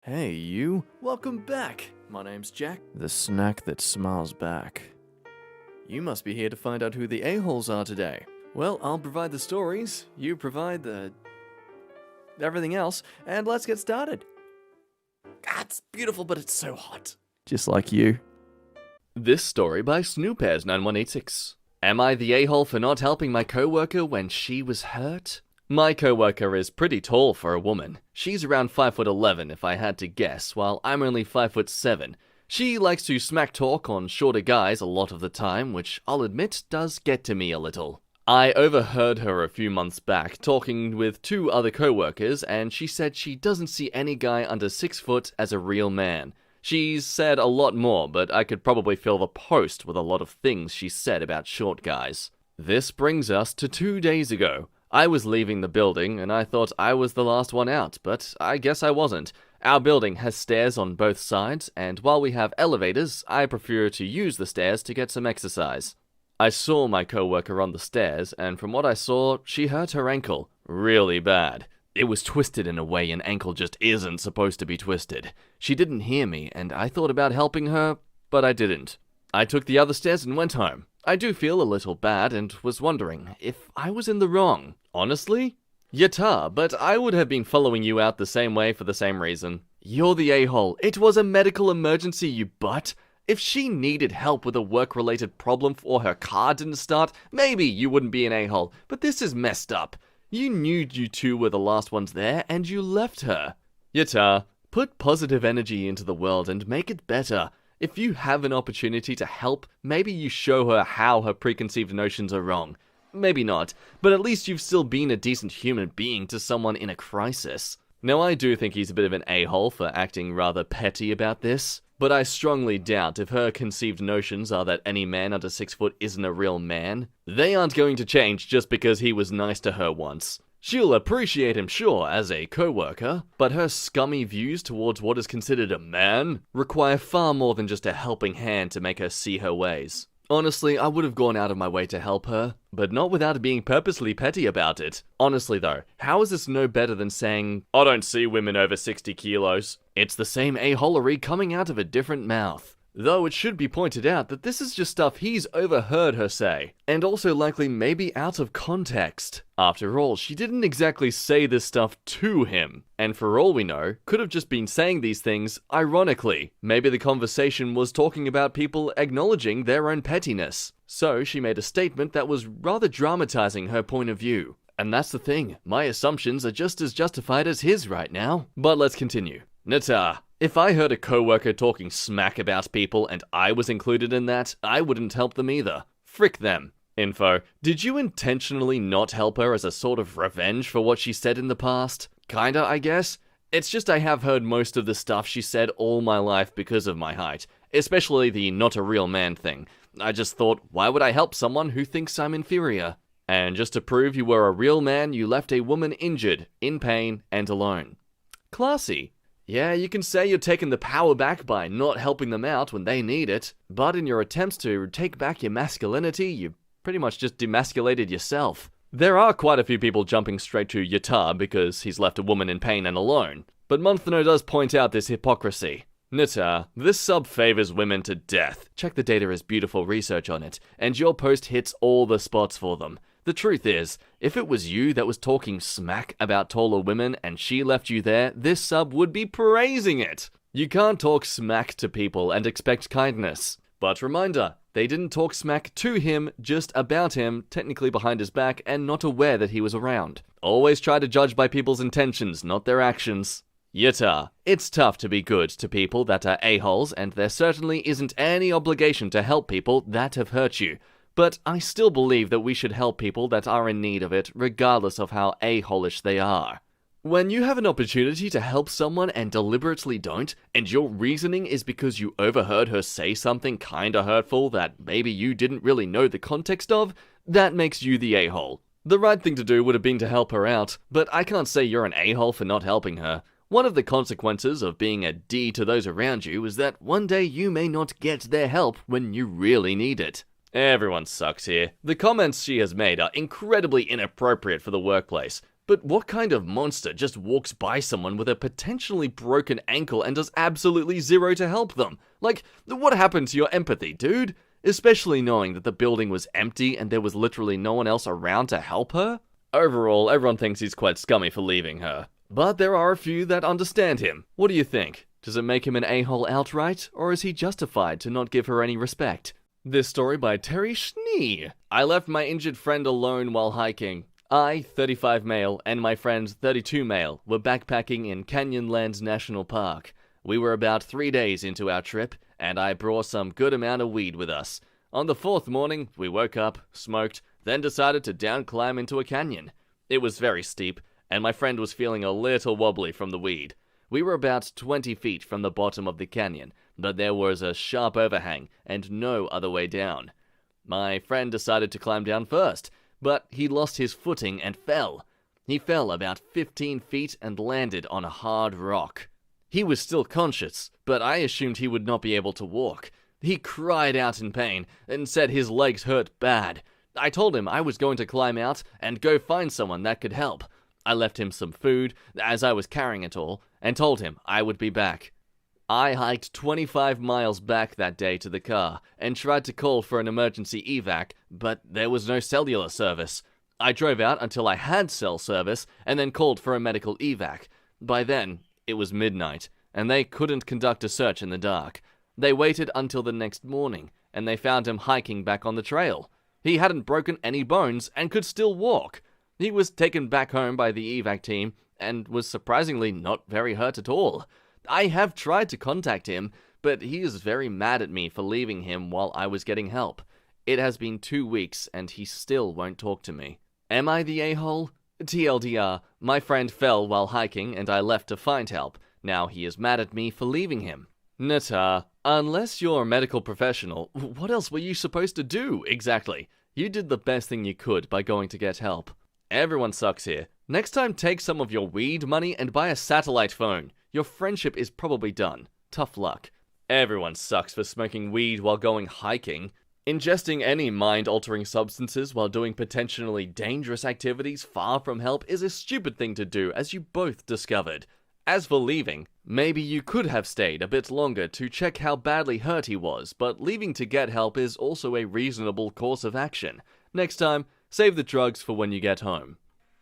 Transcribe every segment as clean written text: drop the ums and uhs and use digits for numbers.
Hey, you. Welcome back. My name's Jack, the snack that smiles back. You must be here to find out who the a-holes are today. Well, I'll provide the stories, you provide the... everything else, and let's get started. God, it's beautiful, but it's so hot. Just like you. This story by Snoopairs9186. Am I the a-hole for not helping my coworker when she was hurt? My coworker is pretty tall for a woman. She's around 5'11" if I had to guess, while I'm only 5'7". She likes to smack talk on shorter guys a lot of the time, which I'll admit does get to me a little. I overheard her a few months back talking with two other coworkers, and she said she doesn't see any guy under 6 foot as a real man. She's said a lot more, but I could probably fill the post with a lot of things she said about short guys. This brings us to 2 days ago. I was leaving the building, and I thought I was the last one out, but I guess I wasn't. Our building has stairs on both sides, and while we have elevators, I prefer to use the stairs to get some exercise. I saw my coworker on the stairs, and from what I saw, she hurt her ankle really bad. It was twisted in a way an ankle just isn't supposed to be twisted. She didn't hear me, and I thought about helping her, but I didn't. I took the other stairs and went home. I do feel a little bad and was wondering if I was in the wrong. Honestly? Yata, but I would have been following you out the same way for the same reason. You're the a-hole. It was a medical emergency, you butt. If she needed help with a work-related problem or her car didn't start, maybe you wouldn't be an a-hole, but this is messed up. You knew you two were the last ones there, and you left her. Yata, put positive energy into the world and make it better. If you have an opportunity to help, maybe you show her how her preconceived notions are wrong. Maybe not, but at least you've still been a decent human being to someone in a crisis. Now, I do think he's a bit of an a-hole for acting rather petty about this, but I strongly doubt if her conceived notions are that any man under 6 foot isn't a real man. They aren't going to change just because he was nice to her once. She'll appreciate him, sure, as a co-worker, but her scummy views towards what is considered a man require far more than just a helping hand to make her see her ways. Honestly, I would have gone out of my way to help her, but not without being purposely petty about it. Honestly though, how is this no better than saying, I don't see women over 60 kilos? It's the same a-holery coming out of a different mouth. Though it should be pointed out that this is just stuff he's overheard her say, and also likely maybe out of context. After all, she didn't exactly say this stuff to him, and for all we know, could have just been saying these things ironically. Maybe the conversation was talking about people acknowledging their own pettiness. So she made a statement that was rather dramatizing her point of view. And that's the thing, my assumptions are just as justified as his right now. But let's continue. Nata, if I heard a coworker talking smack about people and I was included in that, I wouldn't help them either. Frick them. Info, did you intentionally not help her as a sort of revenge for what she said in the past? Kinda, I guess. It's just I have heard most of the stuff she said all my life because of my height, especially the not a real man thing. I just thought, why would I help someone who thinks I'm inferior? And just to prove you were a real man, you left a woman injured, in pain, and alone. Classy. Yeah, you can say you're taking the power back by not helping them out when they need it, but in your attempts to take back your masculinity, you pretty much just demasculated yourself. There are quite a few people jumping straight to Yata because he's left a woman in pain and alone, but Monthno does point out this hypocrisy. Nita, this sub favors women to death. Check the data as beautiful research on it, and your post hits all the spots for them. The truth is, if it was you that was talking smack about taller women and she left you there, this sub would be praising it. You can't talk smack to people and expect kindness. But reminder, they didn't talk smack to him, just about him, technically behind his back and not aware that he was around. Always try to judge by people's intentions, not their actions. Yata, it's tough to be good to people that are a-holes, and there certainly isn't any obligation to help people that have hurt you. But I still believe that we should help people that are in need of it, regardless of how a-holish they are. When you have an opportunity to help someone and deliberately don't, and your reasoning is because you overheard her say something kinda hurtful that maybe you didn't really know the context of, that makes you the a-hole. The right thing to do would have been to help her out, but I can't say you're an a-hole for not helping her. One of the consequences of being a D to those around you is that one day you may not get their help when you really need it. Everyone sucks here. The comments she has made are incredibly inappropriate for the workplace. But what kind of monster just walks by someone with a potentially broken ankle and does absolutely zero to help them? Like, what happened to your empathy, dude? Especially knowing that the building was empty and there was literally no one else around to help her? Overall, everyone thinks he's quite scummy for leaving her. But there are a few that understand him. What do you think? Does it make him an a-hole outright, or is he justified to not give her any respect? This story by Terry Schnee. I left my injured friend alone while hiking. I, 35 male, and my friend, 32 male, were backpacking in Canyonlands National Park. We were about 3 days into our trip, and I brought some good amount of weed with us. On the 4th morning, we woke up, smoked, then decided to down-climb into a canyon. It was very steep, and my friend was feeling a little wobbly from the weed. We were about 20 feet from the bottom of the canyon, but there was a sharp overhang and no other way down. My friend decided to climb down first, but he lost his footing and fell. He fell about 15 feet and landed on a hard rock. He was still conscious, but I assumed he would not be able to walk. He cried out in pain and said his legs hurt bad. I told him I was going to climb out and go find someone that could help. I left him some food, as I was carrying it all, and told him I would be back. I hiked 25 miles back that day to the car and tried to call for an emergency evac, but there was no cellular service. I drove out until I had cell service and then called for a medical evac. By then, it was midnight, and they couldn't conduct a search in the dark. They waited until the next morning, and they found him hiking back on the trail. He hadn't broken any bones and could still walk. He was taken back home by the evac team and was surprisingly not very hurt at all. I have tried to contact him, but he is very mad at me for leaving him while I was getting help. It has been 2 weeks and he still won't talk to me. Am I the a-hole? TLDR, my friend fell while hiking and I left to find help. Now he is mad at me for leaving him. Nata, unless you're a medical professional, what else were you supposed to do exactly? You did the best thing you could by going to get help. Everyone sucks here. Next time, take some of your weed money and buy a satellite phone. Your friendship is probably done. Tough luck. Everyone sucks for smoking weed while going hiking. Ingesting any mind-altering substances while doing potentially dangerous activities far from help is a stupid thing to do, as you both discovered. As for leaving, maybe you could have stayed a bit longer to check how badly hurt he was, but leaving to get help is also a reasonable course of action. Next time, save the drugs for when you get home.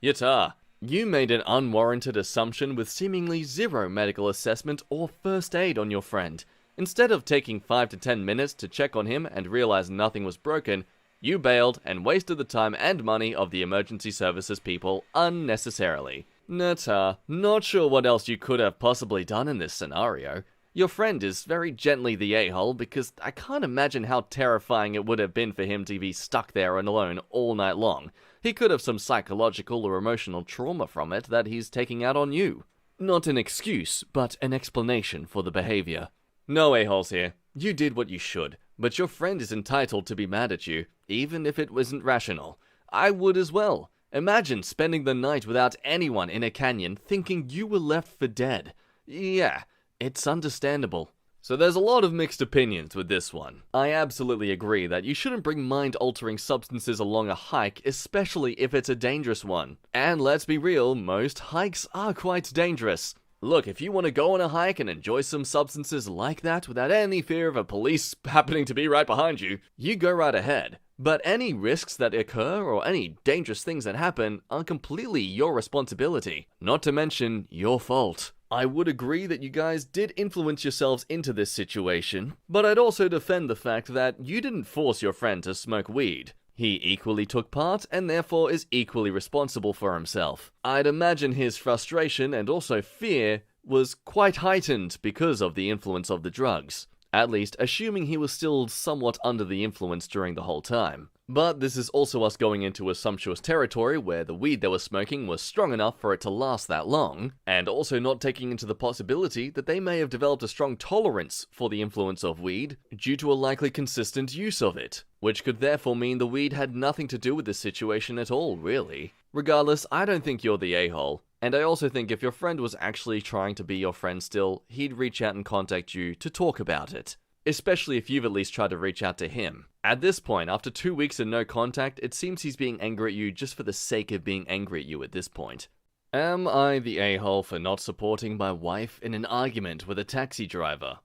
Yata, you made an unwarranted assumption with seemingly zero medical assessment or first aid on your friend. Instead of taking 5 to 10 minutes to check on him and realize nothing was broken, you bailed and wasted the time and money of the emergency services people unnecessarily. Nata, not sure what else you could have possibly done in this scenario. Your friend is very gently the a-hole because I can't imagine how terrifying it would have been for him to be stuck there and alone all night long. He could have some psychological or emotional trauma from it that he's taking out on you. Not an excuse, but an explanation for the behavior. No a-holes here. You did what you should, but your friend is entitled to be mad at you, even if it wasn't rational. I would as well. Imagine spending the night without anyone in a canyon thinking you were left for dead. Yeah, it's understandable. So there's a lot of mixed opinions with this one. I absolutely agree that you shouldn't bring mind-altering substances along a hike, especially if it's a dangerous one. And let's be real, most hikes are quite dangerous. Look, if you want to go on a hike and enjoy some substances like that without any fear of a police happening to be right behind you, you go right ahead. But any risks that occur or any dangerous things that happen are completely your responsibility, not to mention your fault. I would agree that you guys did influence yourselves into this situation, but I'd also defend the fact that you didn't force your friend to smoke weed. He equally took part and therefore is equally responsible for himself. I'd imagine his frustration and also fear was quite heightened because of the influence of the drugs. At least, assuming he was still somewhat under the influence during the whole time. But this is also us going into assumptuous territory where the weed they were smoking was strong enough for it to last that long, and also not taking into the possibility that they may have developed a strong tolerance for the influence of weed due to a likely consistent use of it, which could therefore mean the weed had nothing to do with this situation at all, really. Regardless, I don't think you're the a-hole. And I also think if your friend was actually trying to be your friend still, he'd reach out and contact you to talk about it. especially if you've at least tried to reach out to him. At this point, after 2 weeks and no contact, it seems he's being angry at you just for the sake of being angry at you at this point. Am I the a-hole for not supporting my wife in an argument with a taxi driver?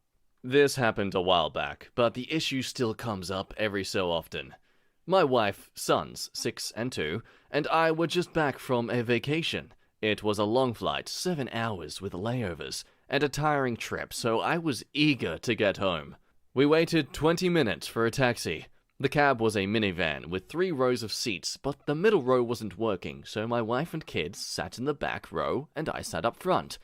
This happened a while back, but the issue still comes up every so often. My wife, sons, 6 and 2, and I were just back from a vacation. It was a long flight, 7 hours with layovers, and a tiring trip, so I was eager to get home. We waited 20 minutes for a taxi. The cab was a minivan with 3 rows of seats, but the middle row wasn't working, so my wife and kids sat in the back row and I sat up front.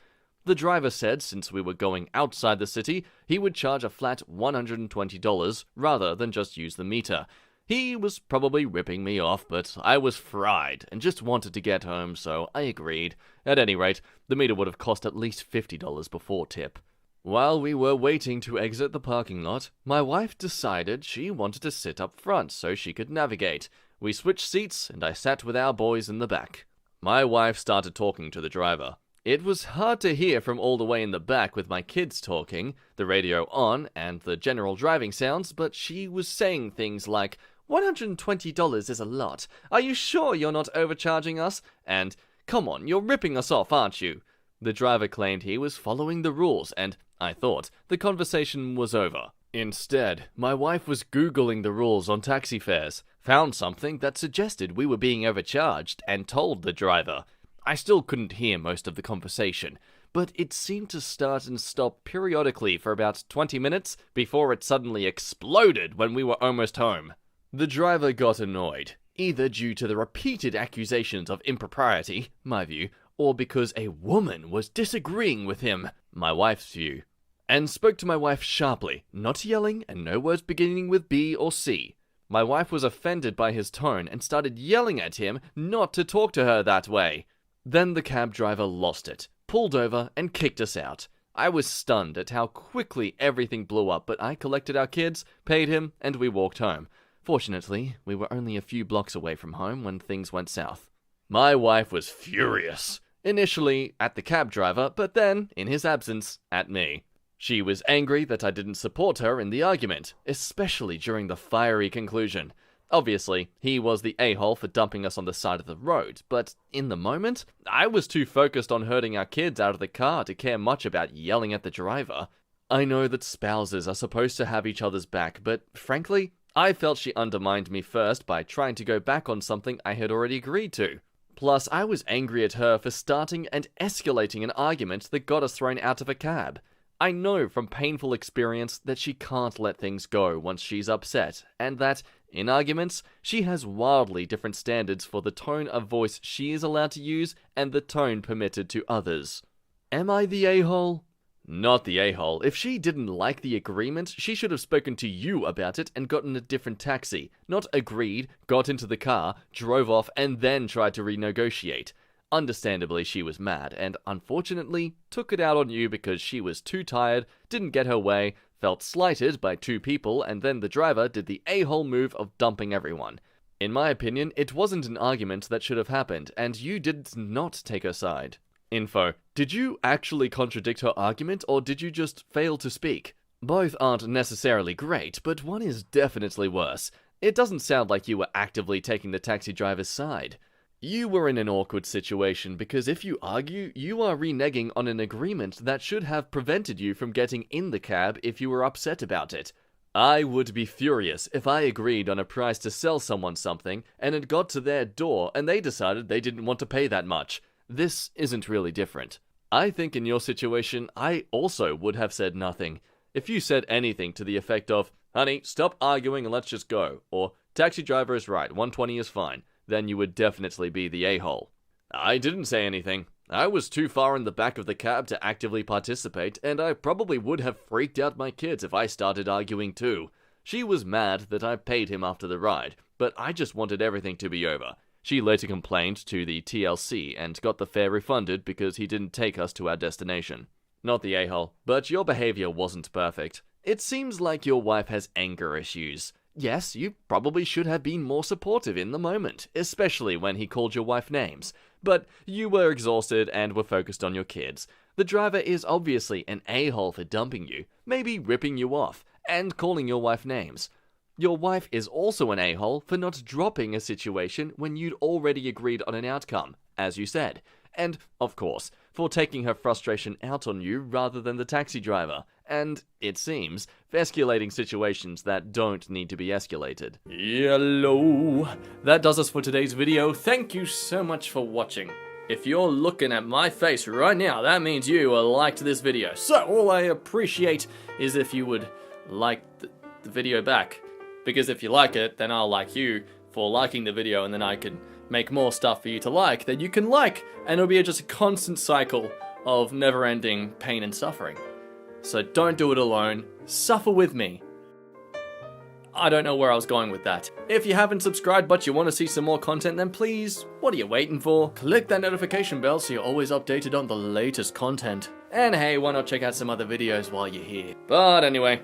The driver said since we were going outside the city, he would charge a flat $120 rather than just use the meter. He was probably ripping me off, but I was fried and just wanted to get home, so I agreed. At any rate, the meter would have cost at least $50 before tip. While we were waiting to exit the parking lot, my wife decided she wanted to sit up front so she could navigate. We switched seats and I sat with our boys in the back. My wife started talking to the driver. It was hard to hear from all the way in the back with my kids talking, the radio on, and the general driving sounds, but she was saying things like, $120 is a lot. Are you sure you're not overcharging us? And, come on, you're ripping us off, aren't you? The driver claimed he was following the rules, and I thought the conversation was over. Instead, my wife was Googling the rules on taxi fares, found something that suggested we were being overcharged, and told the driver. I still couldn't hear most of the conversation, but it seemed to start and stop periodically for about 20 minutes before it suddenly exploded when we were almost home. The driver got annoyed, either due to the repeated accusations of impropriety, my view, or because a woman was disagreeing with him, my wife's view, and spoke to my wife sharply, not yelling and no words beginning with B or C. My wife was offended by his tone and started yelling at him not to talk to her that way. Then the cab driver lost it, pulled over and kicked us out. I was stunned at how quickly everything blew up, but I collected our kids, paid him, and we walked home. Fortunately, we were only a few blocks away from home when things went south. My wife was furious. Initially at the cab driver, but then, in his absence, at me. She was angry that I didn't support her in the argument, especially during the fiery conclusion. Obviously, he was the a-hole for dumping us on the side of the road, but in the moment, I was too focused on herding our kids out of the car to care much about yelling at the driver. I know that spouses are supposed to have each other's back, but frankly, I felt she undermined me first by trying to go back on something I had already agreed to. Plus, I was angry at her for starting and escalating an argument that got us thrown out of a cab. I know from painful experience that she can't let things go once she's upset, and that, in arguments, she has wildly different standards for the tone of voice she is allowed to use and the tone permitted to others. Am I the a-hole? Not the a-hole. If she didn't like the agreement, she should have spoken to you about it and gotten a different taxi, not agreed, got into the car, drove off, and then tried to renegotiate. Understandably, she was mad, and unfortunately, took it out on you because she was too tired, didn't get her way, felt slighted by 2 people, and then the driver did the a-hole move of dumping everyone. In my opinion, it wasn't an argument that should have happened, and you did not take her side. Info. Did you actually contradict her argument, or did you just fail to speak? Both aren't necessarily great, but one is definitely worse. It doesn't sound like you were actively taking the taxi driver's side. You were in an awkward situation because if you argue, you are reneging on an agreement that should have prevented you from getting in the cab if you were upset about it. I would be furious if I agreed on a price to sell someone something and it got to their door and they decided they didn't want to pay that much. This isn't really different. I think in your situation, I also would have said nothing. If you said anything to the effect of, honey, stop arguing and let's just go, or taxi driver is right, 120 is fine, then you would definitely be the a-hole. I didn't say anything. I was too far in the back of the cab to actively participate, and I probably would have freaked out my kids if I started arguing too. She was mad that I paid him after the ride, but I just wanted everything to be over. She later complained to the TLC and got the fare refunded because he didn't take us to our destination. Not the a-hole, but your behavior wasn't perfect. It seems like your wife has anger issues. Yes, you probably should have been more supportive in the moment, especially when he called your wife names. But you were exhausted and were focused on your kids. The driver is obviously an a-hole for dumping you, maybe ripping you off, and calling your wife names. Your wife is also an a-hole for not dropping a situation when you'd already agreed on an outcome, as you said. And, of course, for taking her frustration out on you rather than the taxi driver. And, it seems, for escalating situations that don't need to be escalated. Hello. That does us for today's video. Thank you so much for watching. If you're looking at my face right now, that means you liked this video. So, all I appreciate is if you would like the video back. Because if you like it, then I'll like you for liking the video, and then I can make more stuff for you to like that you can like, and it'll be just a constant cycle of never-ending pain and suffering. So don't do it alone, suffer with me. I don't know where I was going with that. If you haven't subscribed but you want to see some more content, then please, what are you waiting for? Click that notification bell so you're always updated on the latest content. And hey, why not check out some other videos while you're here? But anyway,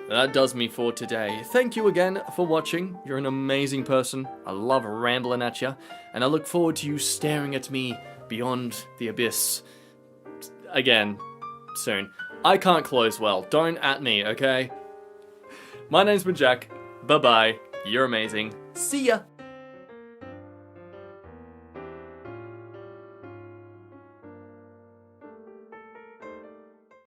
that does me for today. Thank you again for watching. You're an amazing person. I love rambling at you, and I look forward to you staring at me beyond the abyss again soon. I can't close well. Don't at me, okay? My name's been Jack. Bye-bye. You're amazing. See ya.